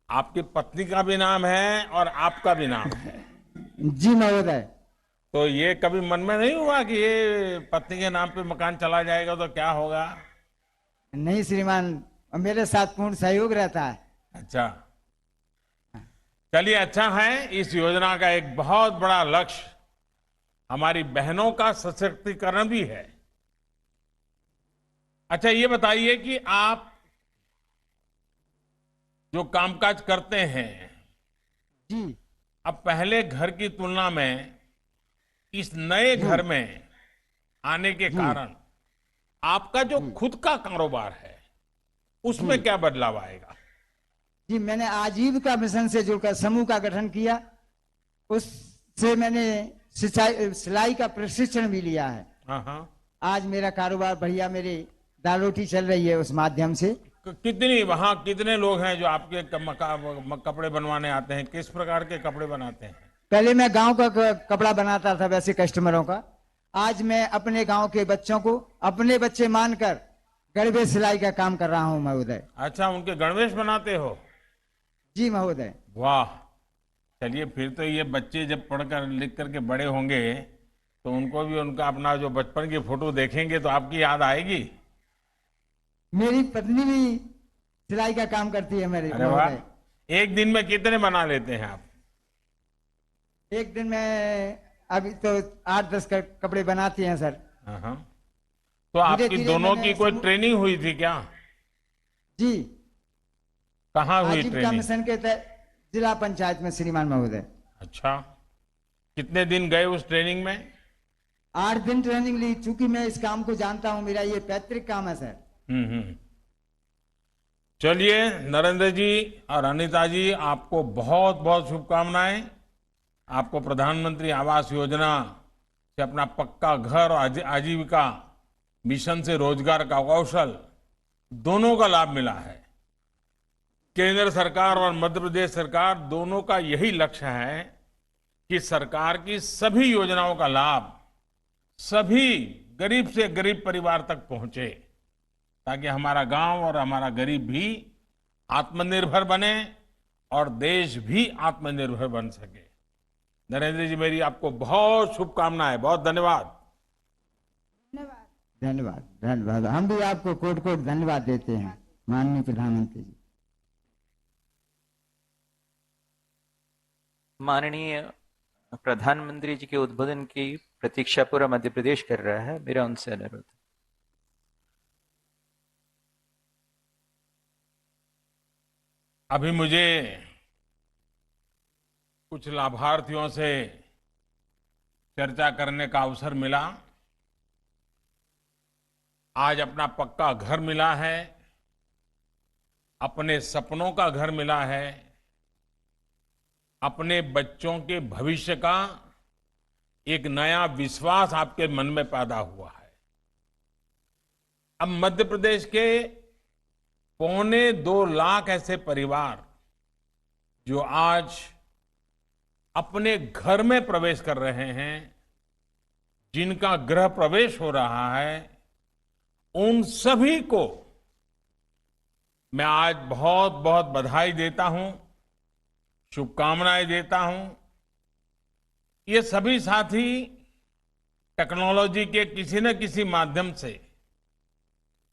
S4: आपकी पत्नी का भी नाम है और आपका भी नाम है।
S9: जी महोदय।
S4: तो ये कभी मन में नहीं हुआ कि ये पत्नी के नाम पे मकान चला जाएगा तो क्या होगा?
S9: नहीं श्रीमान, मेरे साथ पूर्ण सहयोग रहता है।
S4: अच्छा, चलिए, अच्छा है। इस योजना का एक बहुत बड़ा लक्ष्य हमारी बहनों का सशक्तिकरण भी है। अच्छा, ये बताइए कि आप जो कामकाज करते हैं
S9: जी,
S4: अब पहले घर की तुलना में इस नए घर में आने के कारण आपका जो खुद का कारोबार है उसमें क्या बदलाव आएगा?
S9: जी, मैंने आजीविका मिशन से जुड़कर समूह का गठन किया, उससे मैंने सिलाई का प्रशिक्षण भी लिया है। आज मेरा कारोबार बढ़िया, मेरी दाल रोटी चल रही है उस माध्यम से।
S4: वहाँ कितने लोग हैं जो आपके कपड़े बनवाने आते हैं? किस प्रकार के कपड़े बनाते हैं?
S9: पहले मैं गांव का कपड़ा बनाता था वैसे कस्टमरों का, आज मैं अपने गांव के बच्चों को अपने बच्चे मानकर गणवेश सिलाई का काम कर रहा हूं महोदय।
S4: अच्छा, उनके गणवेश बनाते हो?
S9: जी महोदय।
S4: वाह। चलिए, फिर तो ये बच्चे जब पढ़कर लिख करके बड़े होंगे तो उनको भी उनका अपना जो बचपन की फोटो देखेंगे तो आपकी याद आएगी।
S9: मेरी पत्नी भी सिलाई का काम करती है मेरे।
S4: अरे वाह। एक दिन में कितने बना लेते हैं आप?
S9: एक दिन में अभी तो 8-10 कपड़े बनाती हैं सर।
S4: तो आपकी दोनों की कोई ट्रेनिंग हुई थी क्या?
S9: जी।
S4: कहाँ हुई ट्रेनिंग?
S9: मिशन के तहत जिला पंचायत में श्रीमान महोदय।
S4: अच्छा, कितने दिन गए उस ट्रेनिंग में?
S9: 8 दिन ट्रेनिंग ली, चूंकि मैं इस काम को जानता हूं, मेरा ये पैतृक काम है सर।
S4: चलिए नरेंद्र जी और अनीता जी, आपको बहुत बहुत शुभकामनाएं। आपको प्रधानमंत्री आवास योजना से अपना पक्का घर और आजीविका मिशन से रोजगार का कौशल दोनों का लाभ मिला है। केंद्र सरकार और मध्य प्रदेश सरकार दोनों का यही लक्ष्य है कि सरकार की सभी योजनाओं का लाभ सभी गरीब से गरीब परिवार तक पहुंचे। ताकि हमारा गांव और हमारा गरीब भी आत्मनिर्भर बने और देश भी आत्मनिर्भर बन सके। नरेंद्र जी, मेरी आपको बहुत शुभकामनाएं, बहुत धन्यवाद।
S9: धन्यवाद धन्यवाद। हम भी आपको कोट कोट धन्यवाद देते हैं माननीय प्रधानमंत्री जी।
S3: माननीय प्रधानमंत्री जी के उद्बोधन की प्रतीक्षा पूरा मध्य प्रदेश कर रहा है। मेरा उनसे अनुरोध।
S4: अभी मुझे कुछ लाभार्थियों से चर्चा करने का अवसर मिला। आज अपना पक्का घर मिला है, अपने सपनों का घर मिला है, अपने बच्चों के भविष्य का एक नया विश्वास आपके मन में पैदा हुआ है। अब मध्य प्रदेश के 2.25 लाख ऐसे परिवार जो आज अपने घर में प्रवेश कर रहे हैं, जिनका गृह प्रवेश हो रहा है, उन सभी को मैं आज बहुत बहुत बधाई देता हूं, शुभकामनाएं देता हूं। ये सभी साथी टेक्नोलॉजी के किसी न किसी माध्यम से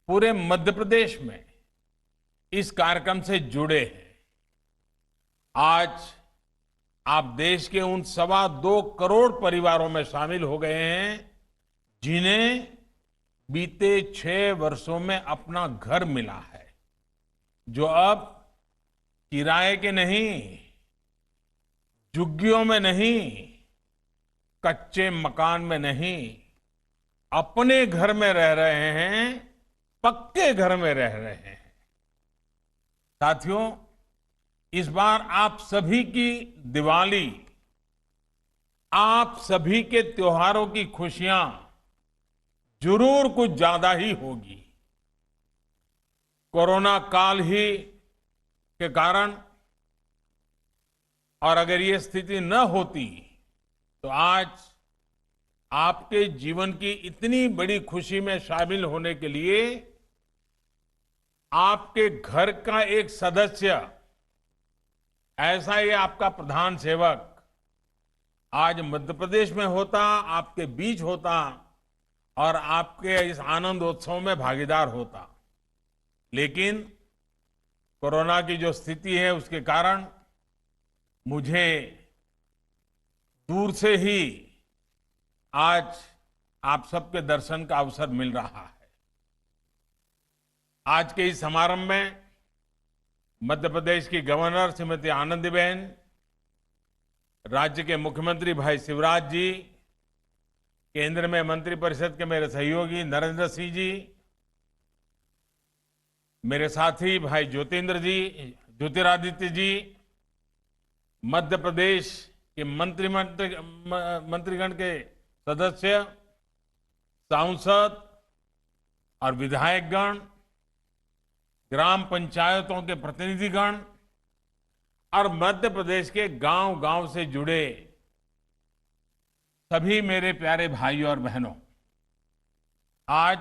S4: पूरे मध्य प्रदेश में इस कार्यक्रम से जुड़े हैं। आज आप देश के उन 2.25 करोड़ परिवारों में शामिल हो गए हैं जिन्हें बीते 6 वर्षों में अपना घर मिला है, जो अब किराए के नहीं, झुग्गियों में नहीं, कच्चे मकान में नहीं, अपने घर में रह रहे हैं, पक्के घर में रह रहे हैं। साथियों, इस बार आप सभी की दिवाली, आप सभी के त्योहारों की खुशियां जरूर कुछ ज्यादा ही होगी। कोरोना काल ही के कारण, और अगर ये स्थिति न होती तो आज आपके जीवन की इतनी बड़ी खुशी में शामिल होने के लिए आपके घर का एक सदस्य, ऐसा ही आपका प्रधान सेवक आज मध्य प्रदेश में होता, आपके बीच होता और आपके इस आनंदोत्सव में भागीदार होता। लेकिन कोरोना की जो स्थिति है उसके कारण मुझे दूर से ही आज आप सबके दर्शन का अवसर मिल रहा है। आज के इस समारंभ में मध्य प्रदेश की गवर्नर श्रीमती आनंदीबेन, राज्य के मुख्यमंत्री भाई शिवराज जी, केंद्र में मंत्रिपरिषद के मेरे सहयोगी नरेंद्र सिंह जी, मेरे साथी भाई ज्योतिरादित्य जी, मध्य प्रदेश के मंत्रीगण के सदस्य, सांसद और विधायकगण, ग्राम पंचायतों के प्रतिनिधिगण और मध्य प्रदेश के गांव-गांव से जुड़े सभी मेरे प्यारे भाइयों और बहनों, आज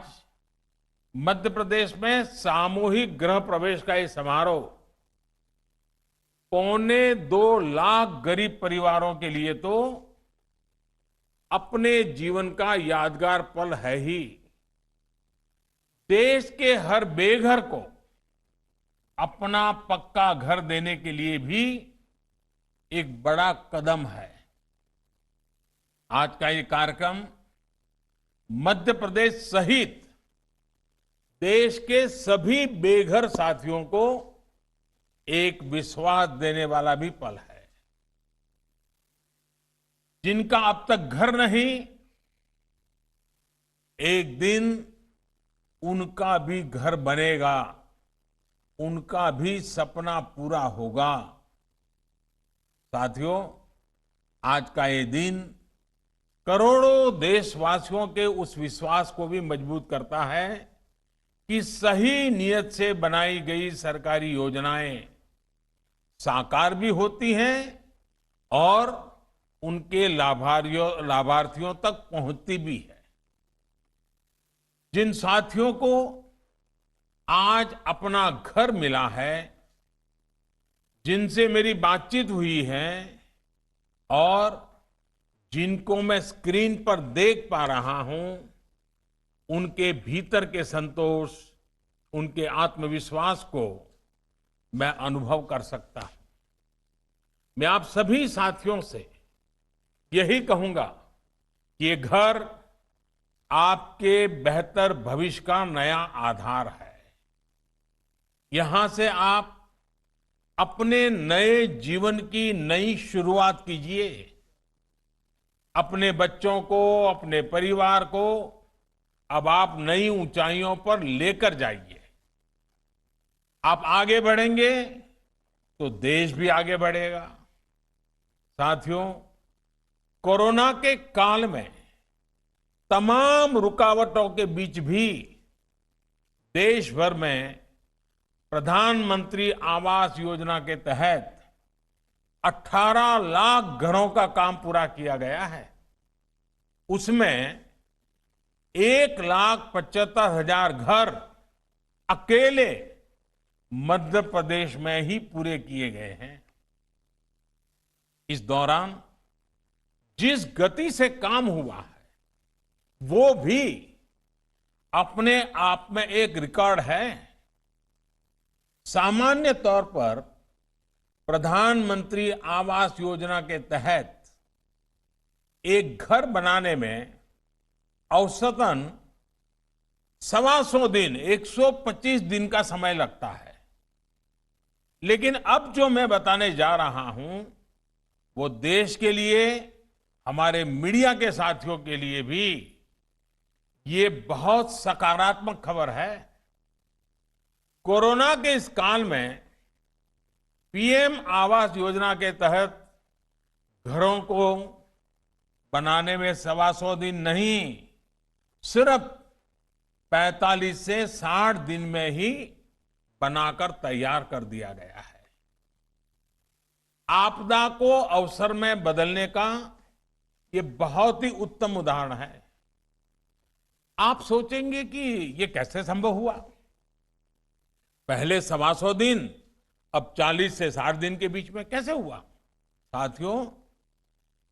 S4: मध्य प्रदेश में सामूहिक गृह प्रवेश का ये समारोह 2.25 लाख गरीब परिवारों के लिए तो अपने जीवन का यादगार पल है ही, देश के हर बेघर को अपना पक्का घर देने के लिए भी एक बड़ा कदम है। आज का ये कार्यक्रम मध्य प्रदेश सहित देश के सभी बेघर साथियों को एक विश्वास देने वाला भी पल है। जिनका अब तक घर नहीं, एक दिन उनका भी घर बनेगा, उनका भी सपना पूरा होगा। साथियों, आज का ये दिन करोड़ों देशवासियों के उस विश्वास को भी मजबूत करता है कि सही नियत से बनाई गई सरकारी योजनाएं साकार भी होती हैं और उनके लाभार्थियों तक पहुंचती भी है। जिन साथियों को आज अपना घर मिला है, जिनसे मेरी बातचीत हुई है और जिनको मैं स्क्रीन पर देख पा रहा हूं, उनके भीतर के संतोष, उनके आत्मविश्वास को मैं अनुभव कर सकता हूं। मैं आप सभी साथियों से यही कहूंगा कि ये घर आपके बेहतर भविष्य का नया आधार है। यहां से आप अपने नए जीवन की नई शुरुआत कीजिए। अपने बच्चों को, अपने परिवार को अब आप नई ऊंचाइयों पर लेकर जाइए। आप आगे बढ़ेंगे तो देश भी आगे बढ़ेगा। साथियों, कोरोना के काल में तमाम रुकावटों के बीच भी देश भर में प्रधानमंत्री आवास योजना के तहत 18 लाख घरों का काम पूरा किया गया है। उसमें 1,75,000 घर अकेले मध्य प्रदेश में ही पूरे किए गए हैं। इस दौरान जिस गति से काम हुआ है, वो भी अपने आप में एक रिकॉर्ड है। सामान्य तौर पर प्रधानमंत्री आवास योजना के तहत एक घर बनाने में औसतन 125 दिन, 125 दिन का समय लगता है। लेकिन अब जो मैं बताने जा रहा हूं, वो देश के लिए, हमारे मीडिया के साथियों के लिए भी ये बहुत सकारात्मक खबर है। कोरोना के इस काल में पीएम आवास योजना के तहत घरों को बनाने में 125 दिन नहीं, सिर्फ 45 से 60 दिन में ही बनाकर तैयार कर दिया गया है। आपदा को अवसर में बदलने का ये बहुत ही उत्तम उदाहरण है। आप सोचेंगे कि ये कैसे संभव हुआ? पहले 125 दिन, अब 40 से 60 दिन के बीच में कैसे हुआ? साथियों,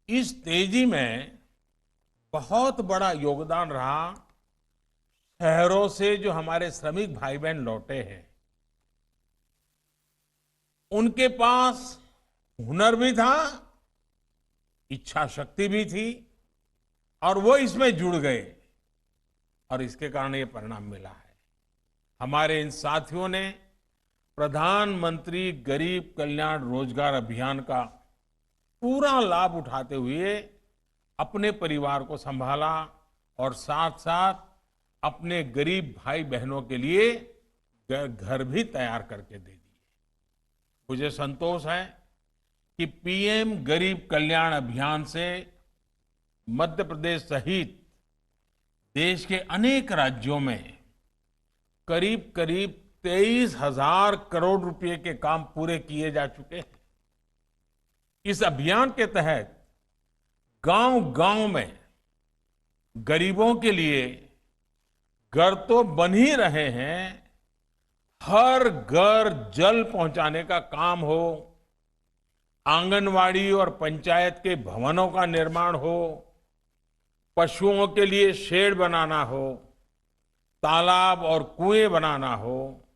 S4: इस तेजी में बहुत बड़ा योगदान रहा शहरों से जो हमारे श्रमिक भाई बहन लौटे हैं। उनके पास हुनर भी था, इच्छा शक्ति भी थी, और वो इसमें जुड़ गए, और इसके कारण ये परिणाम मिला है। हमारे इन साथियों ने प्रधानमंत्री गरीब कल्याण रोजगार अभियान का पूरा लाभ उठाते हुए अपने परिवार को संभाला और साथ साथ अपने गरीब भाई बहनों के लिए घर भी तैयार करके दे दिए। मुझे संतोष है कि पीएम गरीब कल्याण अभियान से मध्य प्रदेश सहित देश के अनेक राज्यों में करीब करीब 23,000 करोड़ रुपए के काम पूरे किए जा चुके हैं। इस अभियान के तहत गांव-गांव में गरीबों के लिए घर तो बन ही रहे हैं, हर घर जल पहुंचाने का काम हो, आंगनवाड़ी और पंचायत के भवनों का निर्माण हो, पशुओं के लिए शेड बनाना हो, तालाब और कुएं बनाना हो,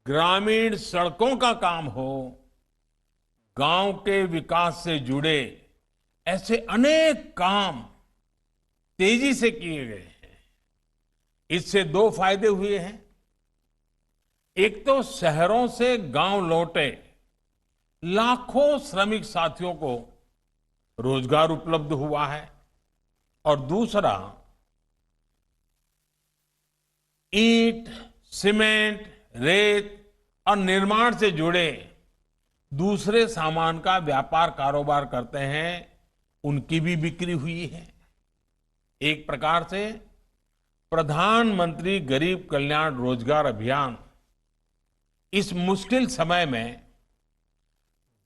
S4: ग्रामीण सड़कों का काम हो, गांव के विकास से जुड़े ऐसे अनेक काम तेजी से किए गए हैं। इससे दो फायदे हुए हैं। एक तो शहरों से गांव लौटे लाखों श्रमिक साथियों को रोजगार उपलब्ध हुआ है, और दूसरा ईंट, सीमेंट, रेत और निर्माण से जुड़े दूसरे सामान का व्यापार कारोबार करते हैं, उनकी भी बिक्री हुई है। एक प्रकार से प्रधानमंत्री गरीब कल्याण रोजगार अभियान इस मुश्किल समय में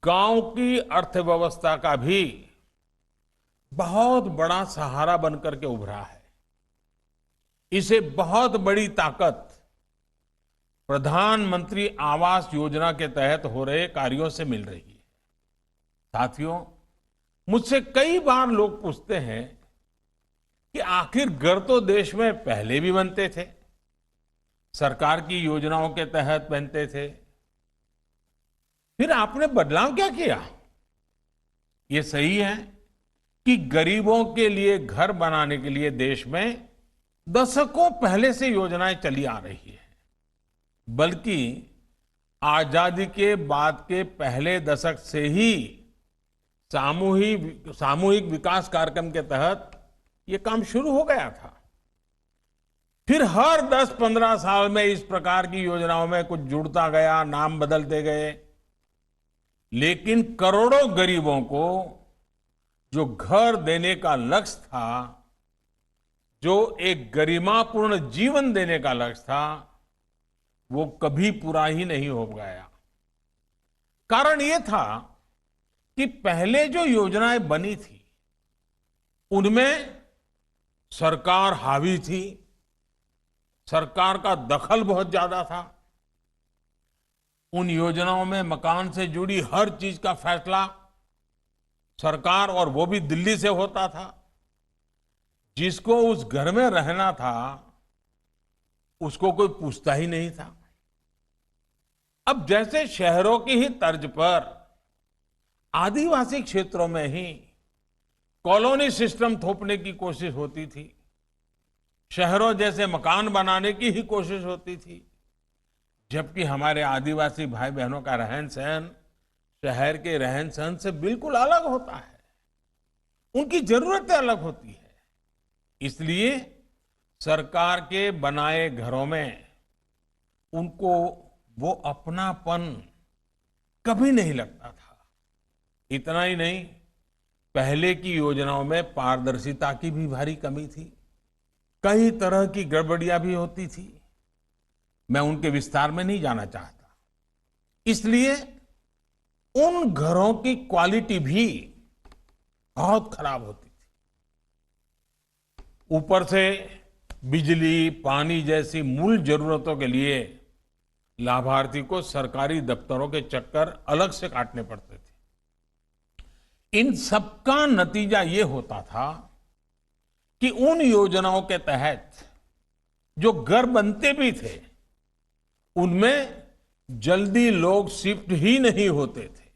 S4: गांव की अर्थव्यवस्था का भी बहुत बड़ा सहारा बनकर के उभरा है। इसे बहुत बड़ी ताकत प्रधानमंत्री आवास योजना के तहत हो रहे कार्यों से मिल रही है। साथियों, मुझसे कई बार लोग पूछते हैं कि आखिर घर तो देश में पहले भी बनते थे, सरकार की योजनाओं के तहत बनते थे, फिर आपने बदलाव क्या किया? ये सही है कि गरीबों के लिए घर बनाने के लिए देश में दशकों पहले से योजनाएं चली आ रही है, बल्कि आजादी के बाद के पहले दशक से ही सामूहिक विकास कार्यक्रम के तहत ये काम शुरू हो गया था। फिर हर 10-15 साल में इस प्रकार की योजनाओं में कुछ जुड़ता गया, नाम बदलते गए, लेकिन करोड़ों गरीबों को जो घर देने का लक्ष्य था, जो एक गरिमापूर्ण जीवन देने का लक्ष्य था, वो कभी पूरा ही नहीं हो गया। कारण ये था कि पहले जो योजनाएं बनी थी उनमें सरकार हावी थी, सरकार का दखल बहुत ज्यादा था। उन योजनाओं में मकान से जुड़ी हर चीज का फैसला सरकार, और वो भी दिल्ली से होता था। जिसको उस घर में रहना था उसको कोई पूछता ही नहीं था। अब जैसे शहरों की ही तर्ज पर आदिवासी क्षेत्रों में ही कॉलोनी सिस्टम थोपने की कोशिश होती थी, शहरों जैसे मकान बनाने की ही कोशिश होती थी, जबकि हमारे आदिवासी भाई बहनों का रहन सहन शहर के रहन सहन से बिल्कुल अलग होता है, उनकी जरूरतें अलग होती है। इसलिए सरकार के बनाए घरों में उनको वो अपनापन कभी नहीं लगता था। इतना ही नहीं, पहले की योजनाओं में पारदर्शिता की भी भारी कमी थी, कई तरह की गड़बड़ियां भी होती थी। मैं उनके विस्तार में नहीं जाना चाहता। इसलिए उन घरों की क्वालिटी भी बहुत खराब होती थी। ऊपर से बिजली, पानी जैसी मूल जरूरतों के लिए लाभार्थी को सरकारी दफ्तरों के चक्कर अलग से काटने पड़ते थे। इन सबका नतीजा ये होता था कि उन योजनाओं के तहत जो घर बनते भी थे उनमें जल्दी लोग शिफ्ट ही नहीं होते थे,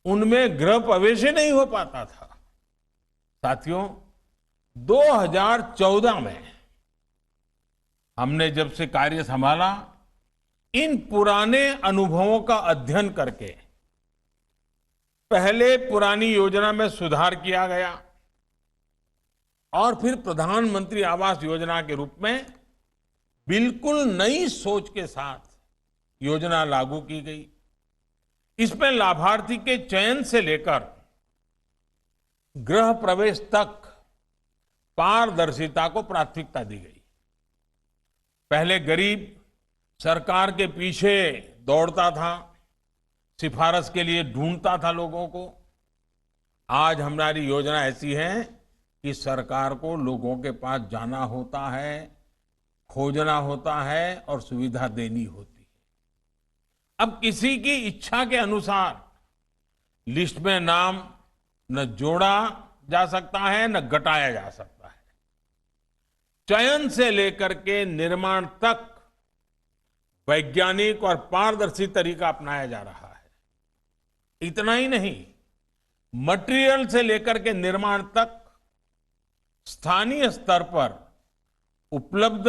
S4: उनमें गृह प्रवेश ही नहीं हो पाता था। साथियों, 2014 में हमने जब से कार्य संभाला, इन पुराने अनुभवों का अध्ययन करके पहले पुरानी योजना में सुधार किया गया और फिर प्रधानमंत्री आवास योजना के रूप में बिल्कुल नई सोच के साथ योजना लागू की गई। इसमें लाभार्थी के चयन से लेकर गृह प्रवेश तक पारदर्शिता को प्राथमिकता दी गई। पहले गरीब सरकार के पीछे दौड़ता था, सिफारिश के लिए ढूंढता था लोगों को। आज हमारी योजना ऐसी है कि सरकार को लोगों के पास जाना होता है, खोजना होता है और सुविधा देनी होती है। अब किसी की इच्छा के अनुसार लिस्ट में नाम न जोड़ा जा सकता है न घटाया जा सकता है। चयन से लेकर के निर्माण तक वैज्ञानिक और पारदर्शी तरीका अपनाया जा रहा है। इतना ही नहीं, मटेरियल से लेकर के निर्माण तक स्थानीय स्तर पर उपलब्ध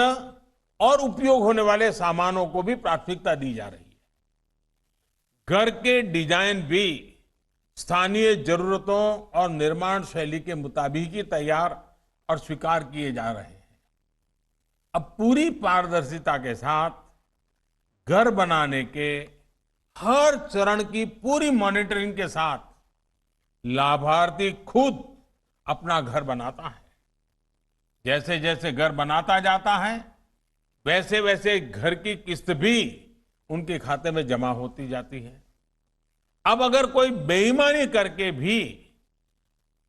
S4: और उपयोग होने वाले सामानों को भी प्राथमिकता दी जा रही है। घर के डिजाइन भी स्थानीय जरूरतों और निर्माण शैली के मुताबिक ही तैयार और स्वीकार किए जा रहे हैं। अब पूरी पारदर्शिता के साथ घर बनाने के हर चरण की पूरी मॉनिटरिंग के साथ लाभार्थी खुद अपना घर बनाता है। जैसे जैसे घर बनाता जाता है वैसे वैसे घर की किस्त भी उनके खाते में जमा होती जाती है। अब अगर कोई बेईमानी करके भी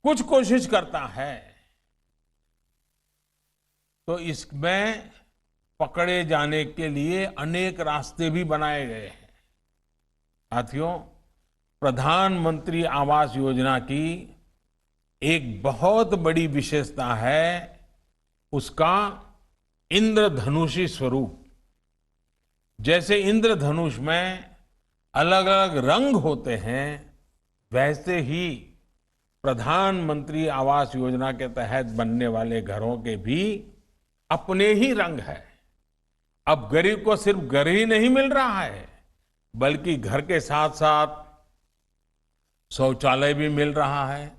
S4: कुछ कोशिश करता है तो इसमें पकड़े जाने के लिए अनेक रास्ते भी बनाए गए हैं। साथियों, प्रधानमंत्री आवास योजना की एक बहुत बड़ी विशेषता है उसका इंद्रधनुषी स्वरूप। जैसे इंद्रधनुष में अलग अलग रंग होते हैं, वैसे ही प्रधानमंत्री आवास योजना के तहत बनने वाले घरों के भी अपने ही रंग है। अब गरीब को सिर्फ घर ही नहीं मिल रहा है, बल्कि घर के साथ साथ शौचालय भी मिल रहा है,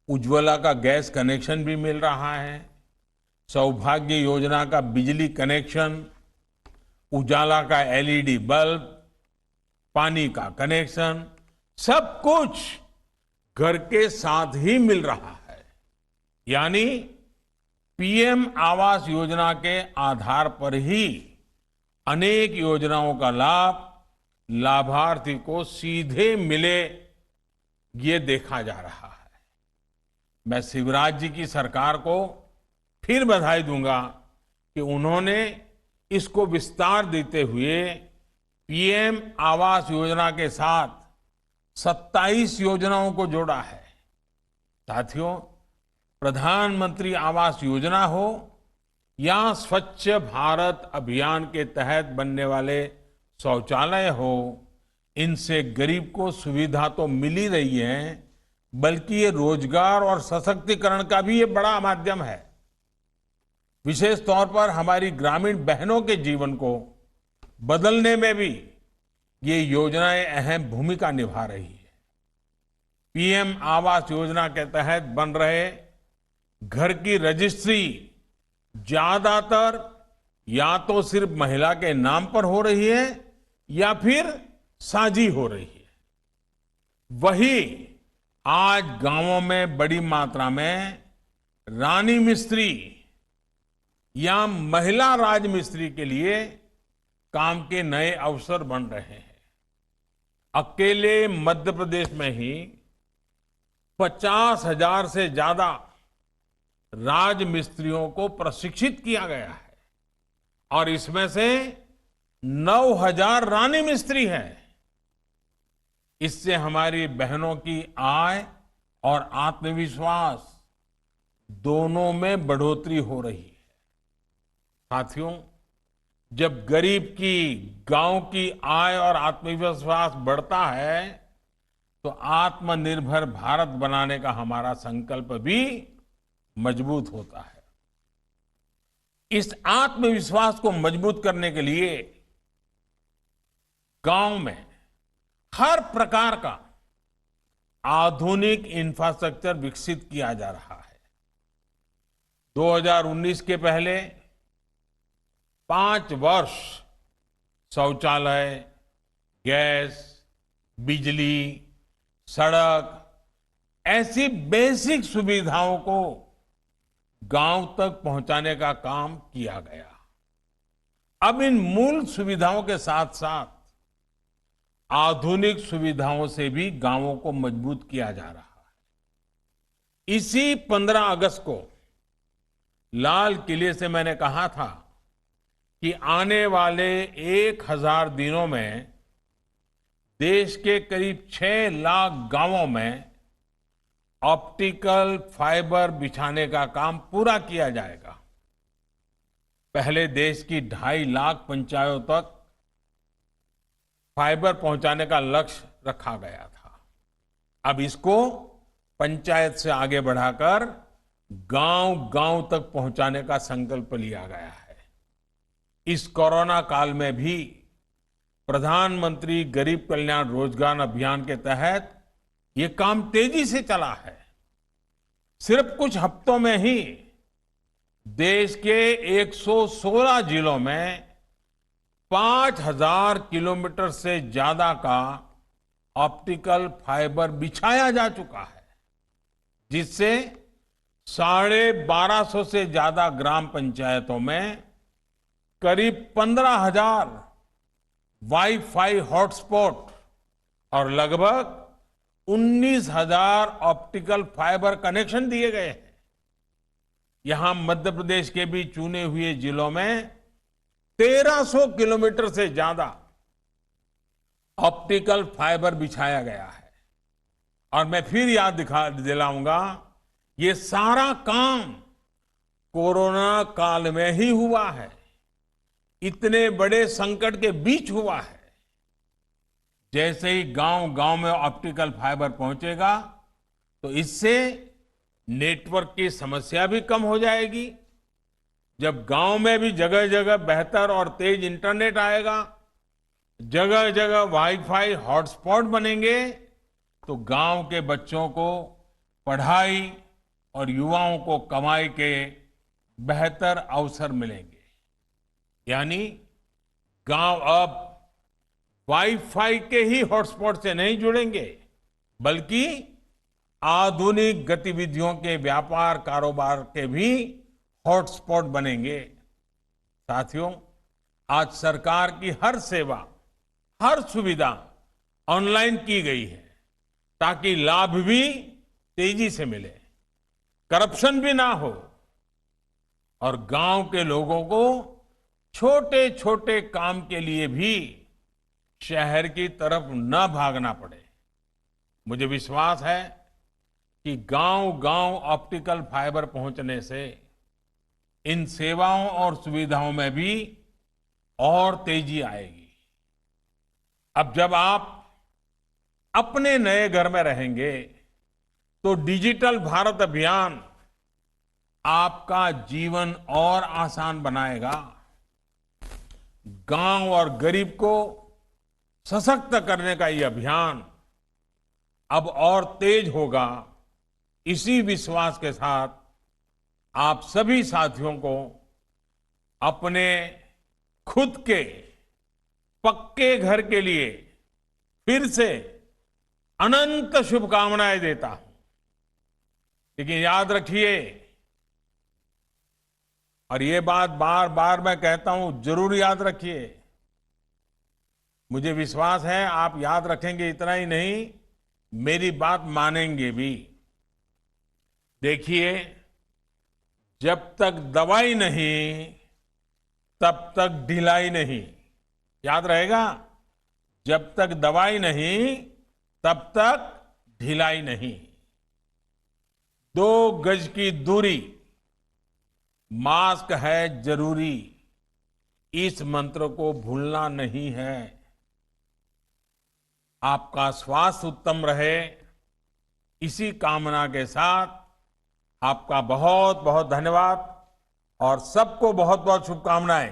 S4: उज्ज्वला का गैस कनेक्शन भी मिल रहा है, सौभाग्य योजना का बिजली कनेक्शन, उजाला का एलईडी बल्ब, पानी का कनेक्शन, सब कुछ घर के साथ ही मिल रहा है। यानी पीएम आवास योजना के आधार पर ही अनेक योजनाओं का लाभ लाभार्थी को सीधे मिले, ये देखा जा रहा है। मैं शिवराज जी की सरकार को फिर बधाई दूंगा कि उन्होंने इसको विस्तार देते हुए पीएम आवास योजना के साथ 27 योजनाओं को जोड़ा है। साथियों, प्रधानमंत्री आवास योजना हो या स्वच्छ भारत अभियान के तहत बनने वाले शौचालय हो, इनसे गरीब को सुविधा तो मिल ही रही है, बल्कि ये रोजगार और सशक्तिकरण का भी ये बड़ा माध्यम है। विशेष तौर पर हमारी ग्रामीण बहनों के जीवन को बदलने में भी ये योजनाएं अहम भूमिका निभा रही है। पीएम आवास योजना के तहत बन रहे घर की रजिस्ट्री ज्यादातर या तो सिर्फ महिला के नाम पर हो रही है या फिर साझी हो रही है। वही आज गांवों में बड़ी मात्रा में रानी मिस्त्री या महिला राज मिस्त्री के लिए काम के नए अवसर बन रहे हैं। अकेले मध्य प्रदेश में ही 50,000 से ज्यादा राज मिस्त्रियों को प्रशिक्षित किया गया है और इसमें से 9,000 रानी मिस्त्री हैं। इससे हमारी बहनों की आय और आत्मविश्वास दोनों में बढ़ोतरी हो रही है। साथियों, जब गरीब की, गांव की आय और आत्मविश्वास बढ़ता है तो आत्मनिर्भर भारत बनाने का हमारा संकल्प भी मजबूत होता है। इस आत्मविश्वास को मजबूत करने के लिए गांव में हर प्रकार का आधुनिक इंफ्रास्ट्रक्चर विकसित किया जा रहा है। 2019 के पहले 5 वर्ष शौचालय, गैस, बिजली, सड़क ऐसी बेसिक सुविधाओं को गांव तक पहुंचाने का काम किया गया। अब इन मूल सुविधाओं के साथ साथ आधुनिक सुविधाओं से भी गांवों को मजबूत किया जा रहा है। इसी 15 अगस्त को लाल किले से मैंने कहा था कि आने वाले 1000 दिनों में देश के करीब 6 लाख गांवों में ऑप्टिकल फाइबर बिछाने का काम पूरा किया जाएगा। पहले देश की 2.5 लाख पंचायतों तक फाइबर पहुंचाने का लक्ष्य रखा गया था। अब इसको पंचायत से आगे बढ़ाकर गांव-गांव तक पहुंचाने का संकल्प लिया गया है। इस कोरोना काल में भी प्रधानमंत्री गरीब कल्याण रोजगार अभियान के तहत ये काम तेजी से चला है। सिर्फ कुछ हफ्तों में ही देश के 116 जिलों में 5000 किलोमीटर से ज्यादा का ऑप्टिकल फाइबर बिछाया जा चुका है, जिससे 1250 से ज्यादा ग्राम पंचायतों में करीब 15,000 वाईफाई हॉटस्पॉट और लगभग 19,000 ऑप्टिकल फाइबर कनेक्शन दिए गए हैं। यहां मध्य प्रदेश के भी चुने हुए जिलों में 1300 किलोमीटर से ज्यादा ऑप्टिकल फाइबर बिछाया गया है। और मैं फिर याद दिलाऊंगा, ये सारा काम कोरोना काल में ही हुआ है, इतने बड़े संकट के बीच हुआ है। जैसे ही गांव गांव में ऑप्टिकल फाइबर पहुंचेगा तो इससे नेटवर्क की समस्या भी कम हो जाएगी। जब गांव में भी जगह जगह बेहतर और तेज इंटरनेट आएगा, जगह जगह वाईफाई हॉटस्पॉट बनेंगे, तो गांव के बच्चों को पढ़ाई और युवाओं को कमाई के बेहतर अवसर मिलेंगे। यानी गांव अब वाईफाई के ही हॉटस्पॉट से नहीं जुड़ेंगे, बल्कि आधुनिक गतिविधियों के व्यापार कारोबार के भी हॉटस्पॉट बनेंगे। साथियों, आज सरकार की हर सेवा, हर सुविधा ऑनलाइन की गई है, ताकि लाभ भी तेजी से मिले, करप्शन भी ना हो और गांव के लोगों को छोटे छोटे काम के लिए भी शहर की तरफ न भागना पड़े। मुझे विश्वास है कि गांव गांव ऑप्टिकल फाइबर पहुंचने से इन सेवाओं और सुविधाओं में भी और तेजी आएगी। अब जब आप अपने नए घर में रहेंगे तो डिजिटल भारत अभियान आपका जीवन और आसान बनाएगा। गांव और गरीब को सशक्त करने का ये अभियान अब और तेज होगा। इसी विश्वास के साथ आप सभी साथियों को अपने खुद के पक्के घर के लिए फिर से अनंत शुभकामनाएं देता हूं। लेकिन याद रखिए, और ये बात बार बार मैं कहता हूं, जरूर याद रखिए, मुझे विश्वास है आप याद रखेंगे, इतना ही नहीं मेरी बात मानेंगे भी। देखिए, जब तक दवाई नहीं तब तक ढिलाई नहीं। याद रहेगा, जब तक दवाई नहीं तब तक ढिलाई नहीं। 2 गज की दूरी, मास्क है जरूरी, इस मंत्र को भूलना नहीं है। आपका स्वास्थ्य उत्तम रहे, इसी कामना के साथ आपका बहुत बहुत धन्यवाद और सबको बहुत बहुत शुभकामनाएं।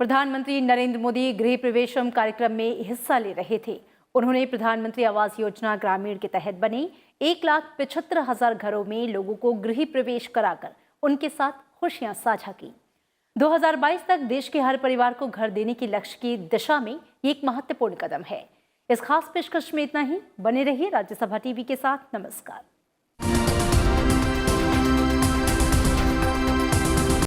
S1: प्रधानमंत्री नरेंद्र मोदी गृह प्रवेशम कार्यक्रम में हिस्सा ले रहे थे। उन्होंने प्रधानमंत्री आवास योजना ग्रामीण के तहत बने 1,75,000 घरों में लोगों को गृह प्रवेश कराकर उनके साथ खुशियां साझा की। 2022 तक देश के हर परिवार को घर देने के लक्ष्य की दिशा में ये एक महत्वपूर्ण कदम है। इस खास पेशकश में इतना ही। बने रहिए राज्यसभा टीवी के साथ। नमस्कार।